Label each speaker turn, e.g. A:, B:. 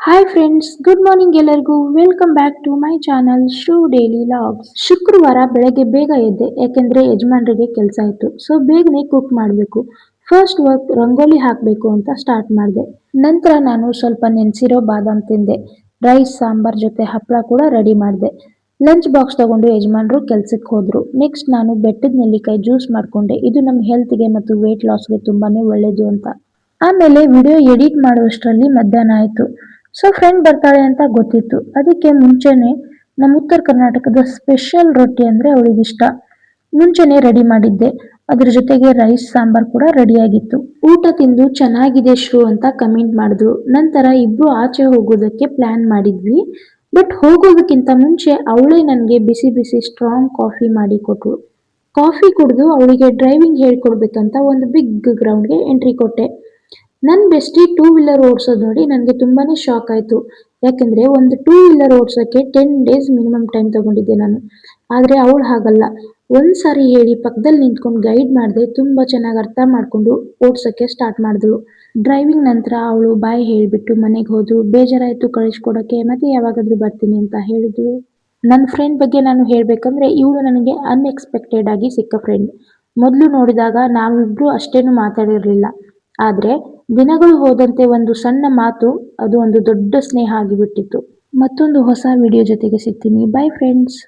A: Hi friends, good morning ಎಲ್ಲರಿಗೂ. Welcome back to my channel ಶೂ daily logs. ಶುಕ್ರವಾರ ಬೆಳಗ್ಗೆ ಬೇಗ ಎದ್ದೆ, ಯಾಕೆಂದ್ರೆ ಯಜಮಾನರಿಗೆ ಕೆಲಸ ಇತ್ತು. ಸೊ ಬೇಗನೆ ಕುಕ್ ಮಾಡಬೇಕು. ಫಸ್ಟ್ ವರ್ಕ್ ರಂಗೋಲಿ ಹಾಕಬೇಕು ಅಂತ ಸ್ಟಾರ್ಟ್ ಮಾಡಿದೆ. ನಂತರ ನಾನು ಸ್ವಲ್ಪ ನೆನೆಸಿರೋ ಬಾದಾಮ್ ತಿಂದೆ. ರೈಸ್ ಸಾಂಬಾರ್ ಜೊತೆ ಹಪ್ಪಳ ಕೂಡ ರೆಡಿ ಮಾಡಿದೆ. ಲಂಚ್ ಬಾಕ್ಸ್ ತಗೊಂಡು ಯಜಮಾನರು ಕೆಲ್ಸಕ್ಕೆ ಹೋದ್ರು. ನೆಕ್ಸ್ಟ್ ನಾನು ಬೆಟ್ಟದ ನೆಲ್ಲಿಕಾಯಿ ಜ್ಯೂಸ್ ಮಾಡ್ಕೊಂಡೆ. ಇದು ನಮ್ಮ ಹೆಲ್ತ್ಗೆ ಮತ್ತು ವೇಟ್ ಲಾಸ್ಗೆ ತುಂಬಾನೇ ಒಳ್ಳೇದು ಅಂತ. ಆಮೇಲೆ ವಿಡಿಯೋ ಎಡಿಟ್ ಮಾಡುವಷ್ಟರಲ್ಲಿ ಮಧ್ಯಾಹ್ನ ಆಯ್ತು. ಸೊ ಫ್ರೆಂಡ್ ಬರ್ತಾಳೆ ಅಂತ ಗೊತ್ತಿತ್ತು. ಅದಕ್ಕೆ ಮುಂಚೆನೆ ನಮ್ಮ ಉತ್ತರ ಕರ್ನಾಟಕದ ಸ್ಪೆಷಲ್ ರೊಟ್ಟಿ ಅಂದ್ರೆ ಅವಳಿಗೆ ಇಷ್ಟ. ಮುಂಚೆನೆ ರೆಡಿ ಮಾಡಿದ್ದೆ. ಅದ್ರ ಜೊತೆಗೆ ರೈಸ್ ಸಾಂಬಾರ್ ಕೂಡ ರೆಡಿ ಆಗಿತ್ತು. ಊಟ ತಿಂದು ಚೆನ್ನಾಗಿದೆ ಶ್ರೂ ಅಂತ ಕಮೆಂಟ್ ಮಾಡಿದ್ರು. ನಂತರ ಇಬ್ರು ಆಚೆ ಹೋಗೋದಕ್ಕೆ ಪ್ಲಾನ್ ಮಾಡಿದ್ವಿ. ಬಟ್ ಹೋಗೋದಕ್ಕಿಂತ ಮುಂಚೆ ಅವಳೇ ನನಗೆ ಬಿಸಿ ಬಿಸಿ ಸ್ಟ್ರಾಂಗ್ ಕಾಫಿ ಮಾಡಿ ಕೊಟ್ರು. ಕಾಫಿ ಕುಡಿದು ಅವಳಿಗೆ ಡ್ರೈವಿಂಗ್ ಹೇಳ್ಕೊಡ್ಬೇಕಂತ ಒಂದು ಬಿಗ್ ಗ್ರೌಂಡ್ಗೆ ಎಂಟ್ರಿ ಕೊಟ್ಟೆ. ನನ್ನ ಬೆಸ್ಟಿ ಟೂ ವೀಲರ್ ಓಡಿಸೋದು ನೋಡಿ ನನಗೆ ತುಂಬಾನೇ ಶಾಕ್ ಆಯಿತು. ಯಾಕೆಂದರೆ ಒಂದು ಟೂ ವೀಲರ್ ಓಡಿಸೋಕ್ಕೆ 10 ಡೇಸ್ ಮಿನಿಮಮ್ ಟೈಮ್ ತಗೊಂಡಿದ್ದೆ ನಾನು. ಆದರೆ ಅವಳು ಹಾಗಲ್ಲ. ಒಂದು ಸಾರಿ ಹೇಳಿ ಪಕ್ಕದಲ್ಲಿ ನಿಂತ್ಕೊಂಡು ಗೈಡ್ ಮಾಡಿದೆ. ತುಂಬ ಚೆನ್ನಾಗಿ ಅರ್ಥ ಮಾಡಿಕೊಂಡು ಓಡಿಸೋಕ್ಕೆ ಸ್ಟಾರ್ಟ್ ಮಾಡಿದ್ರು. ಡ್ರೈವಿಂಗ್ ನಂತರ ಅವಳು ಬಾಯ್ ಹೇಳಿಬಿಟ್ಟು ಮನೆಗೆ ಹೋದ್ರು. ಬೇಜಾರಾಯಿತು ಕಳಿಸ್ಕೊಡೋಕ್ಕೆ, ಮತ್ತೆ ಯಾವಾಗಾದರೂ ಬರ್ತೀನಿ ಅಂತ ಹೇಳಿದ್ರು. ನನ್ನ ಫ್ರೆಂಡ್ ಬಗ್ಗೆ ನಾನು ಹೇಳಬೇಕಂದ್ರೆ ಇವಳು ನನಗೆ ಅನ್ಎಕ್ಸ್ಪೆಕ್ಟೆಡ್ ಆಗಿ ಸಿಕ್ಕ ಫ್ರೆಂಡ್. ಮೊದಲು ನೋಡಿದಾಗ ನಾವಿಬ್ರು ಅಷ್ಟೇನು ಮಾತಾಡಿರಲಿಲ್ಲ. ಆದರೆ ದಿನಗಳು ಹೋದಂತೆ ಒಂದು ಸಣ್ಣ ಮಾತು ಅದು ಒಂದು ದೊಡ್ಡ ಸ್ನೇಹ ಆಗಿಬಿಟ್ಟಿತ್ತು. ಮತ್ತೊಂದು ಹೊಸ ವಿಡಿಯೋ ಜೊತೆಗೆ ಸಿಗ್ತೀನಿ. By friends.